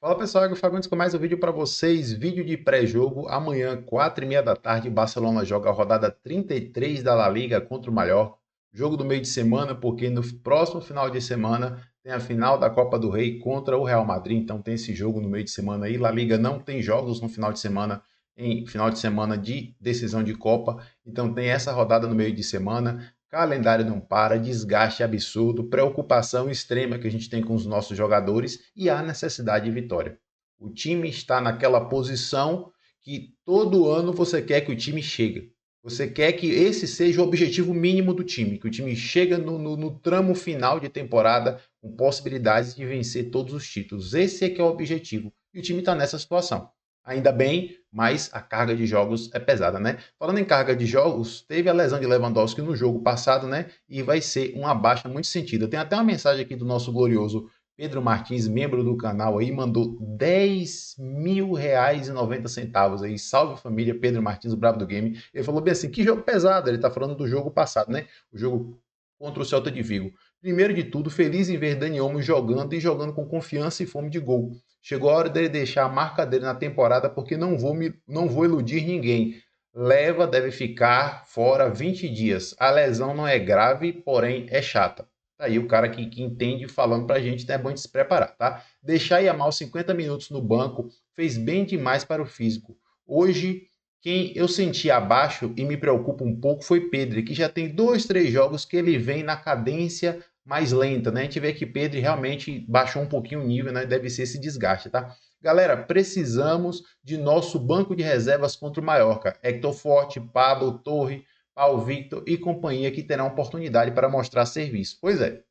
Fala pessoal, Igor Fagundes com mais um vídeo para vocês, vídeo de pré-jogo, amanhã 4h30 da tarde, Barcelona joga a rodada 33 da La Liga contra o Mallorca, jogo do meio de semana, porque no próximo final de semana tem a final da Copa do Rei contra o Real Madrid, então tem esse jogo no meio de semana aí, La Liga não tem jogos no final de semana, em final de semana de decisão de Copa, então tem essa rodada no meio de semana, calendário não para, desgaste absurdo, preocupação extrema que a gente tem com os nossos jogadores e a necessidade de vitória. O time está naquela posição que todo ano você quer que o time chegue. Você quer que esse seja o objetivo mínimo do time, que o time chega no tramo final de temporada com possibilidades de vencer todos os títulos. Esse é que é o objetivo. E o time está nessa situação. Ainda bem, mas a carga de jogos é pesada, né? Falando em carga de jogos, teve a lesão de Lewandowski no jogo passado, né? E vai ser uma baixa muito sentida. Tem até uma mensagem aqui do nosso glorioso Pedro Martins, membro do canal aí, mandou R$ 10.090 aí. Salve família, Pedro Martins, o brabo do game. Ele falou bem assim, que jogo pesado. Ele tá falando do jogo passado, né? O jogo contra o Celta de Vigo. Primeiro de tudo, feliz em ver Dani Olmo jogando e jogando com confiança e fome de gol. Chegou a hora dele deixar a marca dele na temporada porque não vou iludir ninguém. Leva deve ficar fora 20 dias. A lesão não é grave, porém é chata. Tá aí o cara que entende falando pra gente, então é bom de se preparar, tá? Deixar Yamal 50 minutos no banco fez bem demais para o físico. Hoje, quem eu senti abaixo e me preocupa um pouco foi Pedro, que já tem 2, 3 jogos que ele vem na cadência mais lenta, né? A gente vê que Pedro realmente baixou um pouquinho o nível, né? Deve ser esse desgaste, tá? Galera, precisamos de nosso banco de reservas contra o Mallorca. Hector Forte, Pablo, Torre, Paulo Victor e companhia que terão oportunidade para mostrar serviço. Pois é.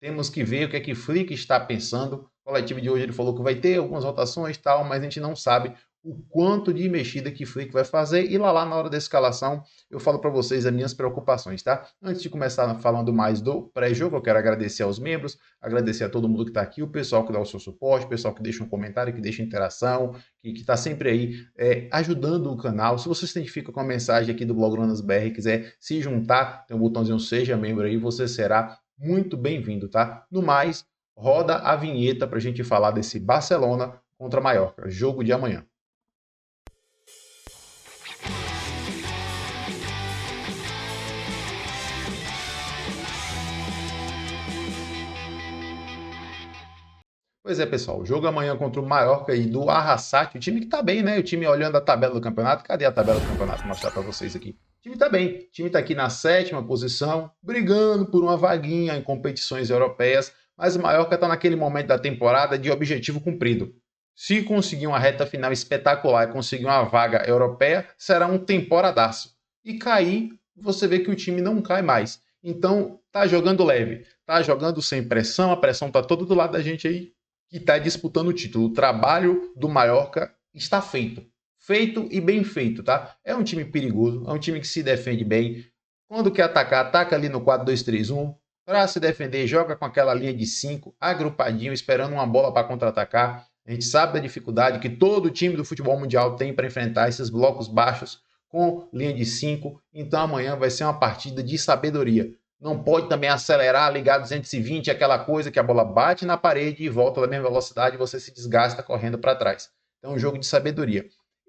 Temos que ver o que é que Flick está pensando. O coletivo de hoje ele falou que vai ter algumas rotações e tal, mas a gente não sabe o quanto de mexida que Flick vai fazer. E lá na hora da escalação eu falo para vocês as minhas preocupações, tá? Antes de começar falando mais do pré-jogo, eu quero agradecer aos membros, agradecer a todo mundo que está aqui, o pessoal que dá o seu suporte, o pessoal que deixa um comentário, que deixa interação, que está sempre aí ajudando o canal. Se você se identifica com a mensagem aqui do Blog Runners BR, quiser se juntar, tem um botãozinho Seja Membro aí, você será muito bem-vindo, tá? No mais, roda a vinheta para a gente falar desse Barcelona contra Mallorca, jogo de amanhã. Pois é, pessoal, o jogo amanhã contra o Mallorca e do Arrasate, o time que tá bem, né? O time olhando a tabela do campeonato, cadê a tabela do campeonato? Vou mostrar para vocês aqui. O time tá bem, o time tá aqui na 7ª posição, brigando por uma vaguinha em competições europeias, mas o Mallorca tá naquele momento da temporada de objetivo cumprido. Se conseguir uma reta final espetacular e conseguir uma vaga europeia, será um temporadaço. E cair, você vê que o time não cai mais. Então, tá jogando leve, tá jogando sem pressão, a pressão tá toda do lado da gente aí, que está disputando o título. O trabalho do Mallorca está feito. Feito e bem feito, tá? É um time perigoso, é um time que se defende bem. Quando quer atacar, ataca ali no 4-2-3-1. Para se defender, joga com aquela linha de 5, agrupadinho, esperando uma bola para contra-atacar. A gente sabe da dificuldade que todo time do futebol mundial tem para enfrentar esses blocos baixos com linha de 5. Então amanhã vai ser uma partida de sabedoria. Não pode também acelerar, ligar 220, aquela coisa que a bola bate na parede e volta da mesma velocidade e você se desgasta correndo para trás. Então é um jogo de sabedoria.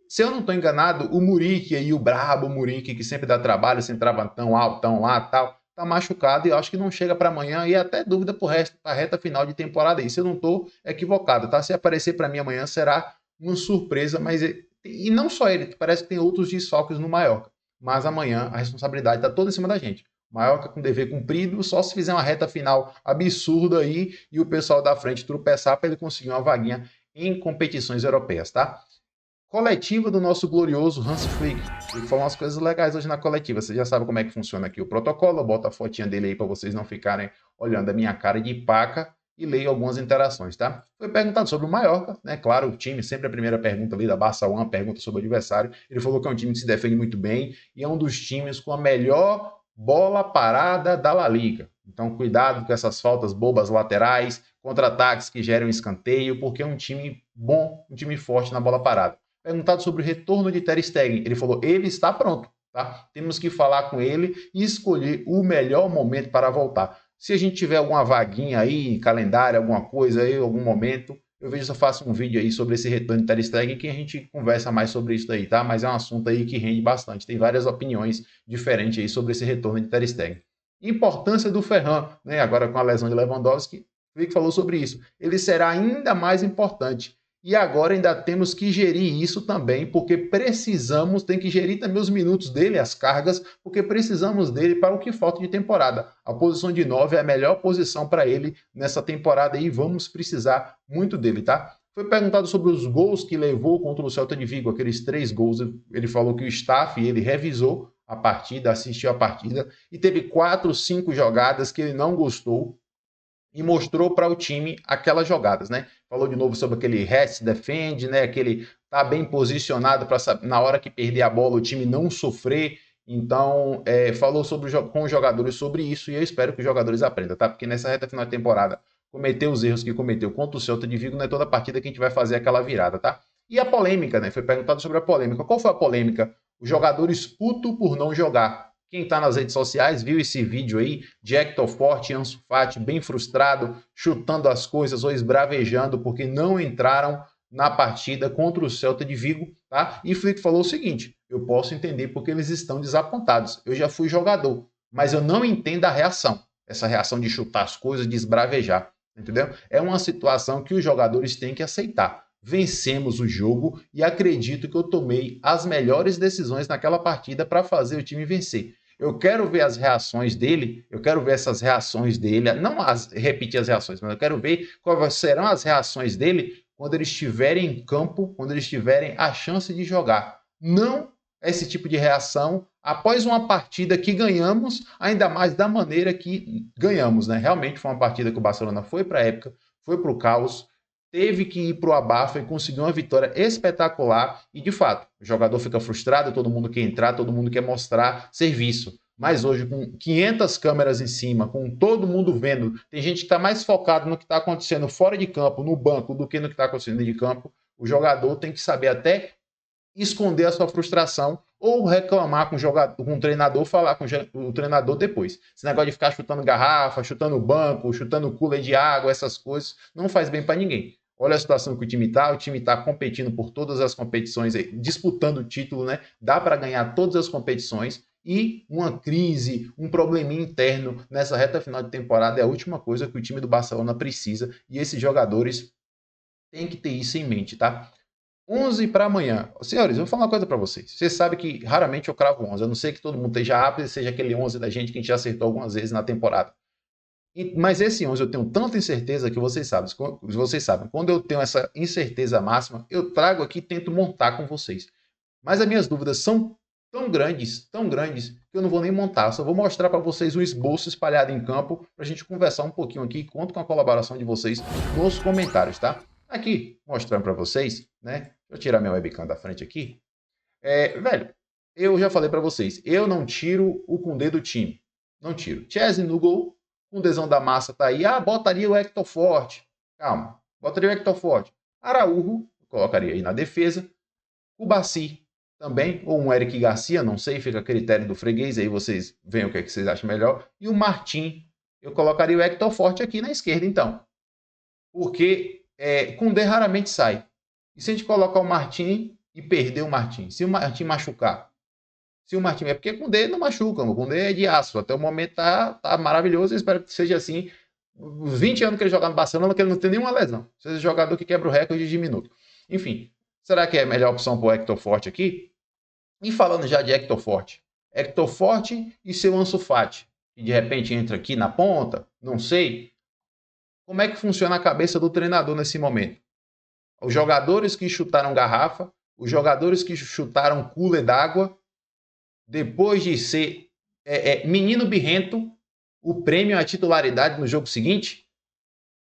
Se eu não estou enganado, o Muriqui aí, o brabo Muriqui, que sempre dá trabalho, sempre trava tão altão lá e tal, tá machucado e eu acho que não chega para amanhã e até dúvida para a reta final de temporada aí. Se eu não estou equivocado, tá? Se aparecer para mim amanhã será uma surpresa, mas e não só ele, parece que tem outros desfalques no Mallorca. Mas amanhã a responsabilidade está toda em cima da gente. Mallorca com dever cumprido, só se fizer uma reta final absurda aí e o pessoal da frente tropeçar para ele conseguir uma vaguinha em competições europeias, tá? Coletiva do nosso glorioso Hans Flick. Ele falou umas coisas legais hoje na coletiva. Você já sabe como é que funciona aqui o protocolo. Eu boto a fotinha dele aí para vocês não ficarem olhando a minha cara de paca e leio algumas interações, tá? Foi perguntado sobre o Mallorca, né? Claro, o time, sempre a primeira pergunta ali da Barça One, pergunta sobre o adversário. Ele falou que é um time que se defende muito bem e é um dos times com a melhor bola parada da La Liga. Então, cuidado com essas faltas bobas laterais, contra-ataques que geram escanteio, porque é um time bom, um time forte na bola parada. Perguntado sobre o retorno de Ter Stegen, ele falou, ele está pronto, tá? Temos que falar com ele e escolher o melhor momento para voltar. Se a gente tiver alguma vaguinha aí, calendário, alguma coisa aí, algum momento, eu vejo se eu faço um vídeo aí sobre esse retorno de Ter Stegen que a gente conversa mais sobre isso aí, tá? Mas é um assunto aí que rende bastante. Tem várias opiniões diferentes aí sobre esse retorno de Ter Stegen. Importância do Ferran, né? Agora com a lesão de Lewandowski, o Flick falou sobre isso. Ele será ainda mais importante. E agora ainda temos que gerir isso também, porque precisamos, tem que gerir também os minutos dele, as cargas, porque precisamos dele para o que falta de temporada. A posição de 9 é a melhor posição para ele nessa temporada e vamos precisar muito dele, tá? Foi perguntado sobre os gols que levou contra o Celta de Vigo, aqueles 3 gols. Ele falou que o staff, ele revisou a partida, assistiu a partida e teve 4, 5 jogadas que ele não gostou e mostrou para o time aquelas jogadas, né? Falou de novo sobre aquele rest defend, né? Aquele tá bem posicionado para na hora que perder a bola o time não sofrer. Então, falou com os jogadores sobre isso e eu espero que os jogadores aprendam, tá? Porque nessa reta final de temporada, cometer os erros que cometeu contra o Celta de Vigo não é toda partida que a gente vai fazer aquela virada, tá? E a polêmica, né? Foi perguntado sobre a polêmica. Qual foi a polêmica? Os jogadores putos por não jogar. Quem está nas redes sociais viu esse vídeo aí de Hector Forte e Ansu Fati bem frustrado, chutando as coisas ou esbravejando porque não entraram na partida contra o Celta de Vigo, tá? E Flick falou o seguinte, eu posso entender porque eles estão desapontados. Eu já fui jogador, mas eu não entendo a reação. Essa reação de chutar as coisas, de esbravejar, entendeu? É uma situação que os jogadores têm que aceitar. Vencemos o jogo e acredito que eu tomei as melhores decisões naquela partida para fazer o time vencer. Eu quero ver as reações dele, eu quero ver essas reações dele, não repetir as reações, mas eu quero ver quais serão as reações dele quando eles estiverem em campo, quando eles tiverem a chance de jogar. Não esse tipo de reação após uma partida que ganhamos, ainda mais da maneira que ganhamos, né? Realmente foi uma partida que o Barcelona foi para a época, foi para o caos, teve que ir para o abafa e conseguiu uma vitória espetacular. E, de fato, o jogador fica frustrado, todo mundo quer entrar, todo mundo quer mostrar serviço. Mas hoje, com 500 câmeras em cima, com todo mundo vendo, tem gente que está mais focado no que está acontecendo fora de campo, no banco, do que no que está acontecendo dentro de campo. O jogador tem que saber até esconder a sua frustração ou reclamar com o treinador, falar com o treinador depois. Esse negócio de ficar chutando garrafa, chutando banco, chutando cooler de água, essas coisas, não faz bem para ninguém. Olha a situação que o time está competindo por todas as competições, disputando o título, né? Dá para ganhar todas as competições e uma crise, um probleminha interno nessa reta final de temporada é a última coisa que o time do Barcelona precisa e esses jogadores têm que ter isso em mente, tá? 11 para amanhã. Senhores, eu vou falar uma coisa para vocês. Vocês sabem que raramente eu cravo 11. Eu não sei que todo mundo esteja apto e seja aquele 11 da gente que a gente já acertou algumas vezes na temporada. Mas esse 11 eu tenho tanta incerteza que vocês sabem. Quando eu tenho essa incerteza máxima, eu trago aqui e tento montar com vocês. Mas as minhas dúvidas são tão grandes, que eu não vou nem montar. Eu só vou mostrar para vocês um esboço espalhado em campo para a gente conversar um pouquinho aqui. Conto com a colaboração de vocês nos comentários, tá? Aqui, mostrando para vocês, né? Deixa eu tirar minha webcam da frente aqui. Velho, eu já falei para vocês, eu não tiro o Koundé do time. Não tiro. Chesney no gol, Koundézão da massa tá aí. Ah, botaria o Hector Forte. Calma, botaria o Hector Forte. Araújo, colocaria aí na defesa. O Baci também, ou um Eric Garcia, não sei, fica a critério do freguês, aí vocês veem o que, é que vocês acham melhor. E o Martim, eu colocaria o Hector Forte aqui na esquerda, então. Porque Koundé raramente sai. E se a gente colocar o Martim e perder o Martim? Se o Martim machucar? Se o Martim... É porque Koundé não machuca, o Koundé é de aço. Até o momento tá maravilhoso, eu espero que seja assim. Os 20 anos que ele joga no Barcelona, que ele não tem nenhuma lesão. Seja jogador que quebra o recorde de minuto. Enfim, será que é a melhor opção para o Hector Forte aqui? E falando já de Hector Forte e seu Ansu Fati, que de repente entra aqui na ponta, não sei. Como é que funciona a cabeça do treinador nesse momento? Os jogadores que chutaram garrafa, os jogadores que chutaram cooler d'água, depois de ser menino birrento, o prêmio é titularidade no jogo seguinte?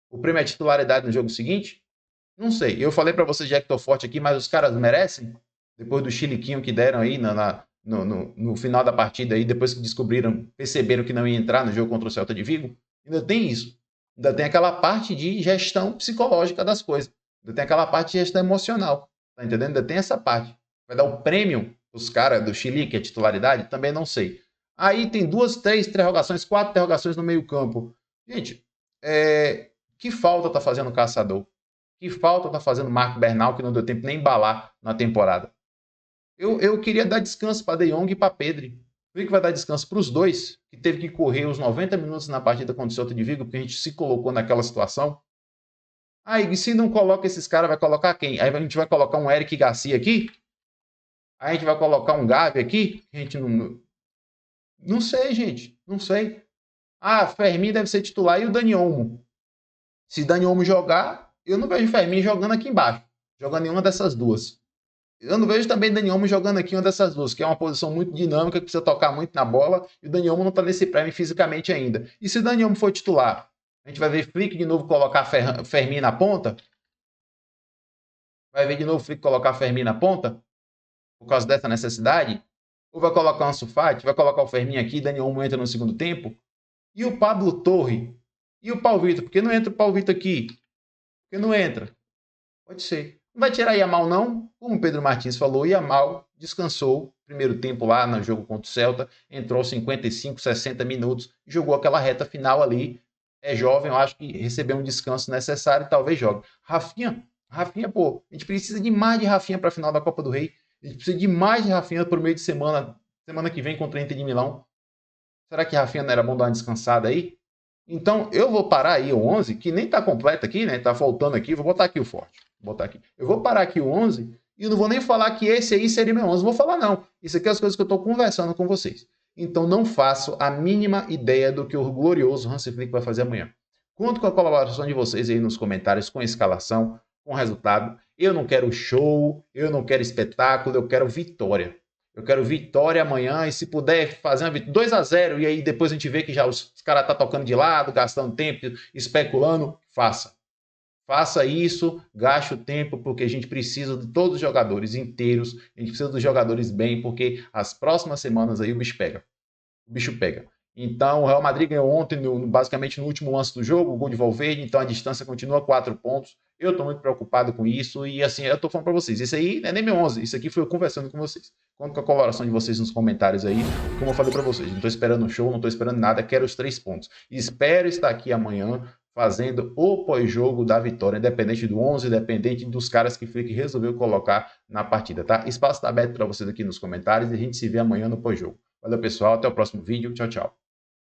O prêmio é titularidade no jogo seguinte? Não sei. Eu falei para vocês de Hector Forte aqui, mas os caras merecem? Depois do chiliquinho que deram aí no final da partida, aí, depois que perceberam que não ia entrar no jogo contra o Celta de Vigo, ainda tem isso. Ainda tem aquela parte de gestão psicológica das coisas. Ainda tem aquela parte de gestão emocional. Tá entendendo? Ainda tem essa parte. Vai dar o prêmio os caras do Chile, que é titularidade? Também não sei. Aí tem 2, 3 interrogações, 4 interrogações no meio campo. Gente, que falta tá fazendo o Caçador? Que falta tá fazendo o Marco Bernal, que não deu tempo nem embalar na temporada. Eu queria dar descanso para De Jong e para Pedri. O que vai dar descanso para os dois, que teve que correr os 90 minutos na partida contra o Celta de Vigo, porque a gente se colocou naquela situação. Aí, se não coloca esses caras, vai colocar quem? Aí a gente vai colocar um Eric Garcia aqui? Aí a gente vai colocar um Gavi aqui? A gente não... Não sei, gente. Não sei. Ah, Fermin deve ser titular e o Dani Olmo. Se Dani Olmo jogar, eu não vejo Fermin jogando aqui embaixo. Jogando nenhuma dessas duas. Eu não vejo também Dani Olmo jogando aqui uma dessas duas, que é uma posição muito dinâmica, que precisa tocar muito na bola, e o Dani Olmo não está nesse prêmio fisicamente ainda. E se o Dani Olmo for titular, a gente vai ver Flick de novo colocar Fermin na ponta? Vai ver de novo Flick colocar Fermin na ponta? Por causa dessa necessidade? Ou vai colocar o Ansu Fati? Vai colocar o Fermin aqui, Dani Olmo entra no segundo tempo? E o Pablo Torre? E o Paulo Vitor? Por que não entra o Paulo Vitor aqui? Por que não entra? Pode ser. Não vai tirar Yamal, não. Como o Pedro Martins falou, Yamal descansou primeiro tempo lá no jogo contra o Celta, entrou 55, 60 minutos, jogou aquela reta final ali. É jovem, eu acho que recebeu um descanso necessário e talvez jogue. Rafinha, pô, a gente precisa de mais de Rafinha para a final da Copa do Rei. A gente precisa de mais de Rafinha para o meio de semana que vem contra o Inter de Milão. Será que Rafinha não era bom dar uma descansada aí? Então, eu vou parar aí o 11, que nem tá completo aqui, né? Tá faltando aqui. Vou botar aqui o forte. Vou botar aqui. Eu vou parar aqui o 11 e não vou nem falar que esse aí seria meu 11. Vou falar não. Isso aqui é as coisas que eu tô conversando com vocês. Então, não faço a mínima ideia do que o glorioso Hansi Flick vai fazer amanhã. Conto com a colaboração de vocês aí nos comentários, com a escalação, com o resultado. Eu não quero show, eu não quero espetáculo, eu quero vitória. Eu quero vitória amanhã e se puder fazer uma vitória 2-0 e aí depois a gente vê que já os caras tá tocando de lado, gastando tempo, especulando, faça. Faça isso, gaste o tempo, porque a gente precisa de todos os jogadores inteiros, a gente precisa dos jogadores bem, porque as próximas semanas aí o bicho pega. O bicho pega. Então, o Real Madrid ganhou ontem, basicamente no último lance do jogo, o gol de Valverde, então a distância continua 4 pontos. Eu estou muito preocupado com isso e, assim, eu estou falando para vocês, isso aí não é nem meu 11, isso aqui foi eu conversando com vocês. Conto com a coloração de vocês nos comentários aí. E como eu falei para vocês, não estou esperando um show, não estou esperando nada, quero os 3 pontos. Espero estar aqui amanhã fazendo o pós-jogo da vitória, independente do 11, independente dos caras que Flick resolveu colocar na partida, tá? Espaço está aberto para vocês aqui nos comentários e a gente se vê amanhã no pós-jogo. Valeu, pessoal. Até o próximo vídeo. Tchau, tchau.